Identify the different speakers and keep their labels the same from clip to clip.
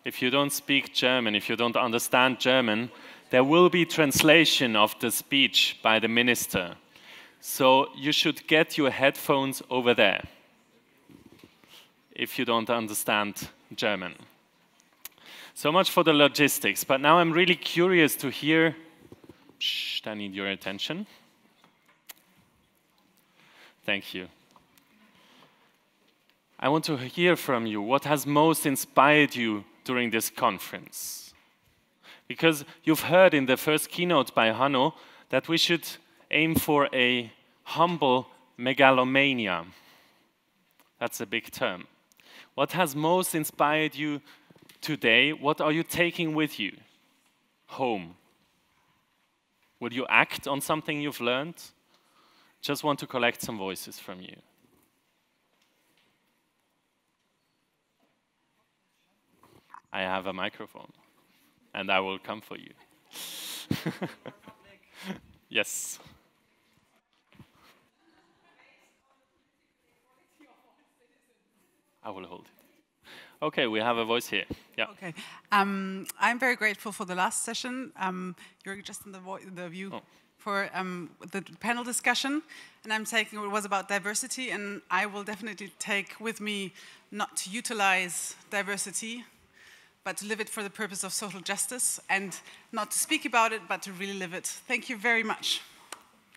Speaker 1: if you don't speak German, if you don't understand German, there will be translation of the speech by the minister. So you should get your headphones over there if you don't understand German. So much for the logistics, but now I'm really curious to hear. I need your attention. Thank you. I want to hear from you what has most inspired you during this conference. Because you've heard in the first keynote by Hanno that we should aim for a humble megalomania. That's a big term. What has most inspired you today? What are you taking with you home? Will you act on something you've learned? Just want to collect some voices from you. I have a microphone, and I will come for you. Yes. I will hold it. Okay, we have a voice here. Yeah.
Speaker 2: Okay. I'm very grateful for the last session. You're just in the view for the panel discussion, and I'm taking what was about diversity, and I will definitely take with me not to utilize diversity, but to live it for the purpose of social justice, and not to speak about it, but to really live it. Thank you very much.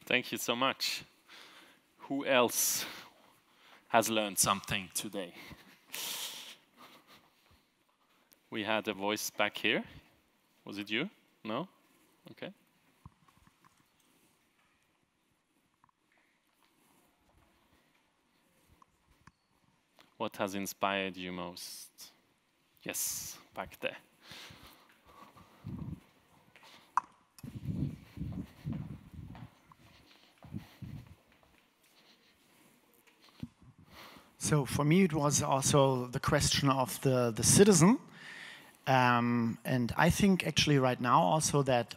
Speaker 1: Thank you so much. Who else has learned something today? We had a voice back here. Was it you? No? Okay. What has inspired you most? Yes, back there.
Speaker 3: So for me, it was also the question of the citizen. And I think actually right now also that,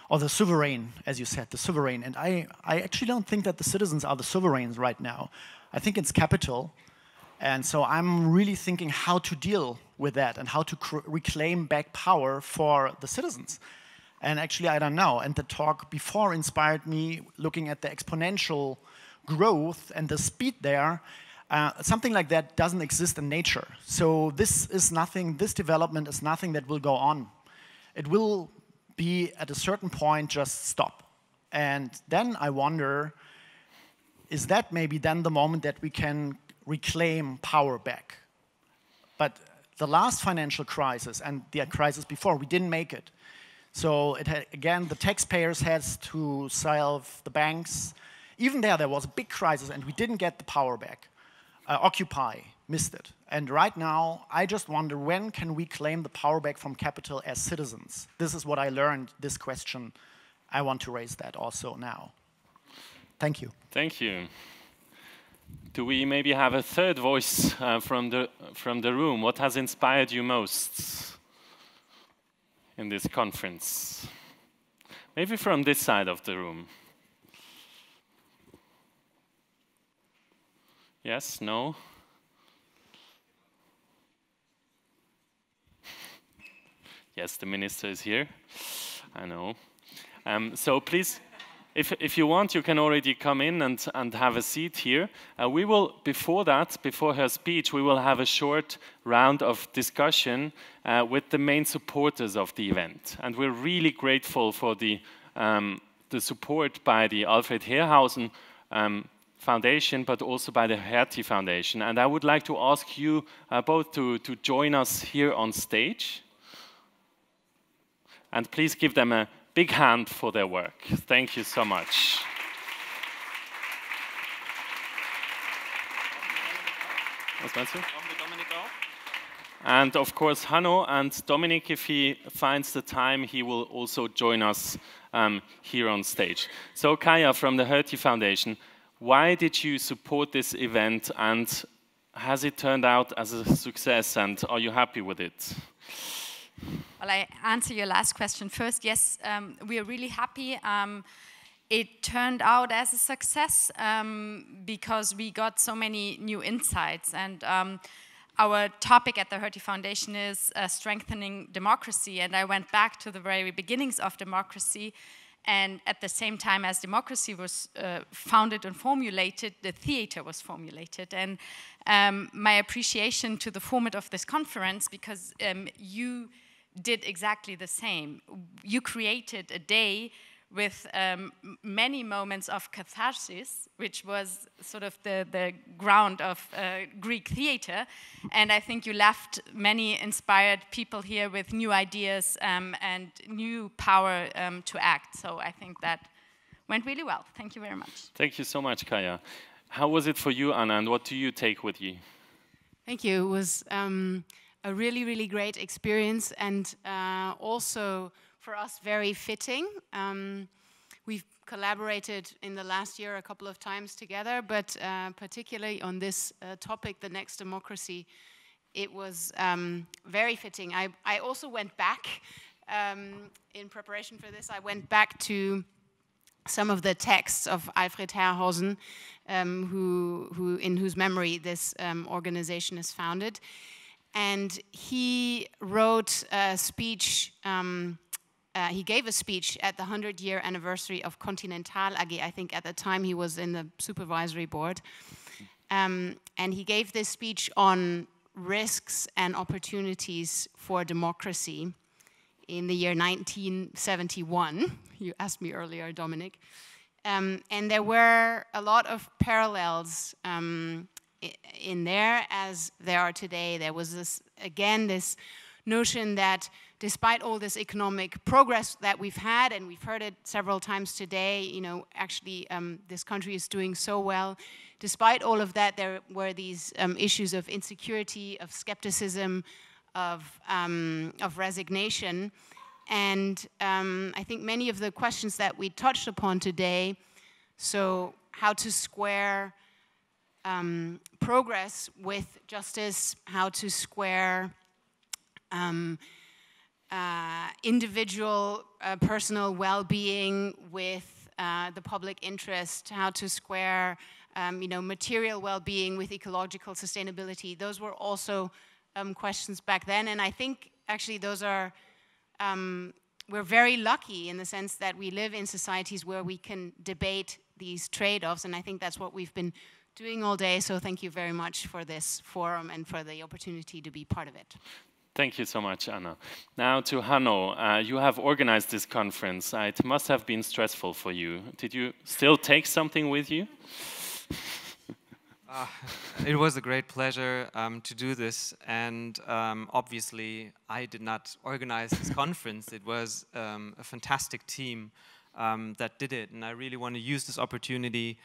Speaker 3: or the sovereign, as you said, the sovereign. And I actually don't think that the citizens are the sovereigns right now. I think it's capital. And so I'm really thinking how to deal with that and how to reclaim back power for the citizens. And actually, I don't know. And the talk before inspired me looking at the exponential growth and the speed there. Something like that doesn't exist in nature. So this is nothing, this development is nothing that will go on. It will be at a certain point just stop. And then I wonder, is that maybe then the moment that we can reclaim power back? But the last financial crisis and the crisis before, we didn't make it. So it had, again, the taxpayers had to solve the banks. Even there was a big crisis and we didn't get the power back. Occupy missed it. And right now, I just wonder, when can we claim the power back from capital as citizens? This is what I learned, this question. I want to raise that also now. Thank you.
Speaker 1: Thank you. Do we maybe have a third voice from the room? What has inspired you most in this conference? Maybe from this side of the room. Yes, no? Yes, the minister is here. I know. So please, if you want, you can already come in and have a seat here. We will, before her speech, we will have a short round of discussion with the main supporters of the event. And we're really grateful for the support by the Alfred Herrhausen Foundation, but also by the Hertie Foundation. And I would like to ask you both to join us here on stage. And please give them a big hand for their work. Thank you so much. And of course, Hanno and Dominik, if he finds the time, he will also join us here on stage. So Kaya from the Hertie Foundation, why did you support this event, and has it turned out as a success, and are you happy with it?
Speaker 4: Well, I answer your last question first. Yes, we are really happy. It turned out as a success because we got so many new insights. And our topic at the Hertie Foundation is strengthening democracy, and I went back to the very beginnings of democracy, and at the same time as democracy was founded and formulated, the theater was formulated. And my appreciation to the format of this conference, because you did exactly the same. You created a day with many moments of catharsis, which was sort of the ground of Greek theater. And I think you left many inspired people here with new ideas and new power to act. So I think that went really well. Thank you very much.
Speaker 1: Thank you so much, Kaya. How was it for you, Anna, and what do you take with you?
Speaker 5: Thank you. It was a really, really great experience, and also for us very fitting. We've collaborated in the last year a couple of times together, but particularly on this topic, the next democracy, it was very fitting. I also went back, in preparation for this, I went back to some of the texts of Alfred Herrhausen, in whose memory this organization is founded. And he wrote a speech, he gave a speech at the 100-year anniversary of Continental AG. I think at the time he was in the supervisory board. And he gave this speech on risks and opportunities for democracy in the year 1971. You asked me earlier, Dominic. And there were a lot of parallels in there as there are today. There was this, again, this notion that despite all this economic progress that we've had, and we've heard it several times today, you know, actually this country is doing so well. Despite all of that, there were these issues of insecurity, of skepticism, of resignation. And I think many of the questions that we touched upon today, so how to square progress with justice, how to square individual personal well-being with the public interest, how to square you know, material well-being with ecological sustainability. Those were also questions back then, and I think actually those are, we're very lucky in the sense that we live in societies where we can debate these trade-offs, and I think that's what we've been doing all day, so thank you very much for this forum and for the opportunity to be part of it.
Speaker 1: Thank you so much, Anna. Now to Hanno, you have organized this conference. It must have been stressful for you. Did you still take something with you?
Speaker 6: It was a great pleasure to do this, and obviously I did not organize this conference. It was a fantastic team that did it, and I really want to use this opportunity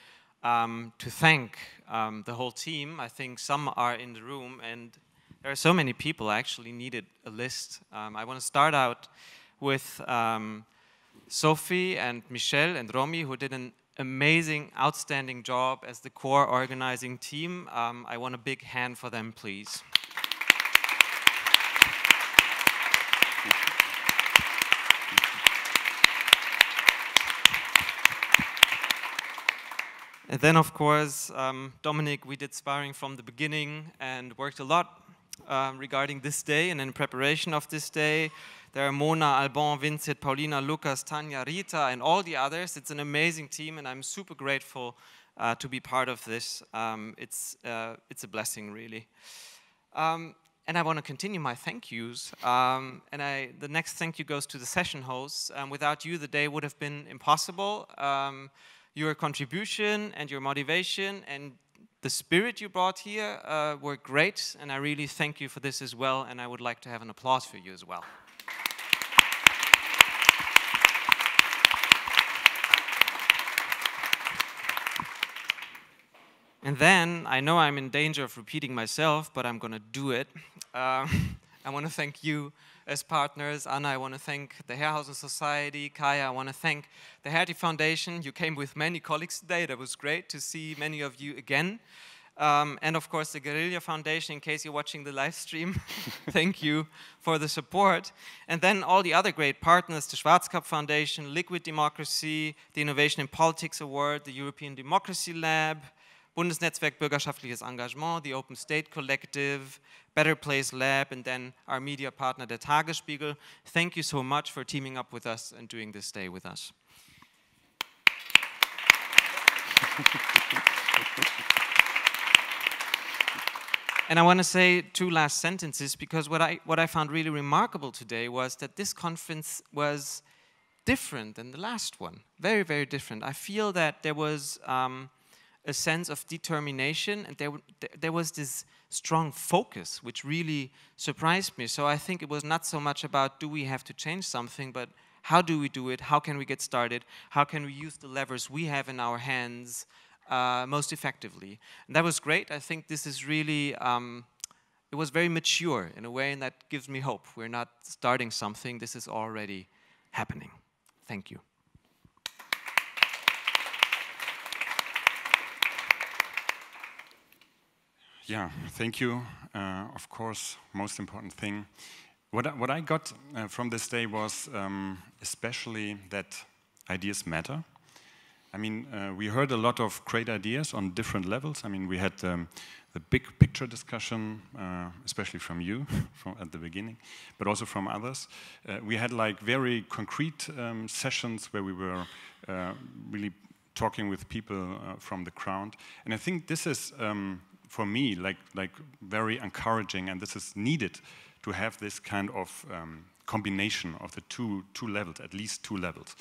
Speaker 6: to thank the whole team. I think some are in the room, and there are so many people. I actually needed a list. I want to start out with Sophie and Michelle and Romy, who did an amazing, outstanding job as the core organizing team. I want a big hand for them, please. And then, of course, Dominic, we did sparring from the beginning and worked a lot regarding this day and in preparation of this day. There are Mona, Alban, Vincent, Paulina, Lucas, Tanya, Rita, and all the others. It's an amazing team, and I'm super grateful to be part of this. It's a blessing, really. And I want to continue my thank yous. The next thank you goes to the session hosts. Without you, the day would have been impossible. Your contribution and your motivation and the spirit you brought here were great, and I really thank you for this as well, and I would like to have an applause for you as well. And then, I know I'm in danger of repeating myself, but I'm going to do it. I want to thank you as partners. Anna, I want to thank the Herrhausen Society. Kaya, I want to thank the Hertie Foundation. You came with many colleagues today. That was great to see many of you again. And of course, the Guerrilla Foundation, in case you're watching the live stream. Thank you for the support. And then all the other great partners, the Schwarzkopf Foundation, Liquid Democracy, the Innovation in Politics Award, the European Democracy Lab, Bundesnetzwerk Bürgerschaftliches Engagement, the Open State Collective, Better Place Lab, and then our media partner, der Tagesspiegel. Thank you so much for teaming up with us and doing this day with us. And I want to say 2 last sentences, because what I found really remarkable today was that this conference was different than the last one. Very, very different. I feel that there was a sense of determination, and there was this strong focus, which really surprised me. So I think it was not so much about, do we have to change something, but how do we do it? How can we get started? How can we use the levers we have in our hands most effectively? And that was great. I think this is really, it was very mature in a way, and that gives me hope. We're not starting something, this is already happening. Thank you.
Speaker 7: Yeah, thank you. Of course, most important thing. What I got from this day was especially that ideas matter. I mean, we heard a lot of great ideas on different levels. I mean, we had the big picture discussion, especially from you at the beginning, but also from others. We had like very concrete sessions where we were really talking with people from the ground. And I think this is, for me, like very encouraging, and this is needed to have this kind of combination of the two levels, at least 2 levels.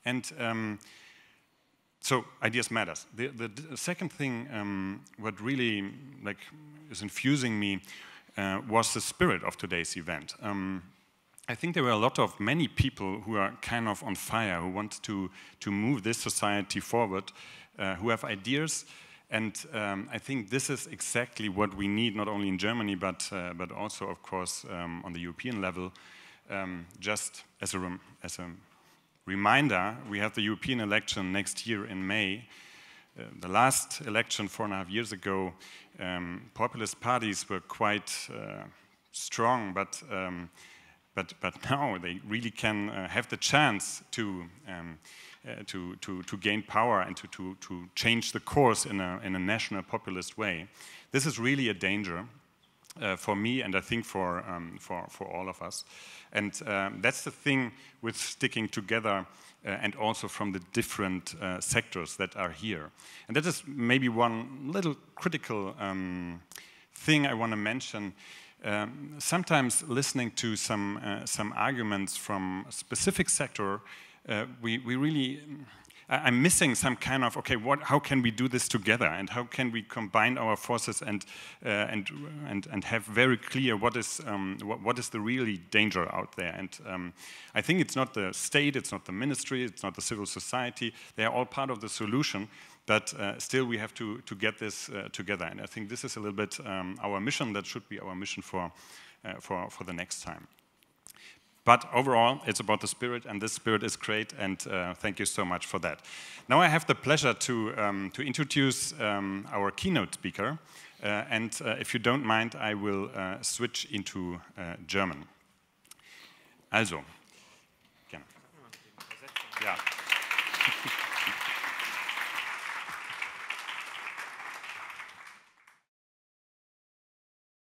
Speaker 7: And so ideas matters. The second thing, what really is infusing me, was the spirit of today's event. I think there were many people who are kind of on fire, who want to move this society forward, who have ideas. And I think this is exactly what we need, not only in Germany, but also, of course, on the European level. Just as a reminder, we have the European election next year in May. The last election 4.5 years ago, populist parties were quite strong, but now they really can have the chance to gain power and to change the course in a national populist way. This is really a danger for me, and I think for all of us. And that's the thing with sticking together and also from the different sectors that are here. And that is maybe one little critical thing I want to mention. Sometimes listening to some arguments from a specific sector, we really, I'm missing some kind of, okay, how can we do this together, and how can we combine our forces and have very clear what is the really danger out there. And I think it's not the state, it's not the ministry, it's not the civil society. They are all part of the solution, but still we have to get this together. And I think this is a little bit our mission. That should be our mission for the next time. But overall, it's about the spirit, and this spirit is great, and thank you so much for that. Now I have the pleasure to introduce our keynote speaker, and if you don't mind, I will switch into German. Also, gerne. Ja.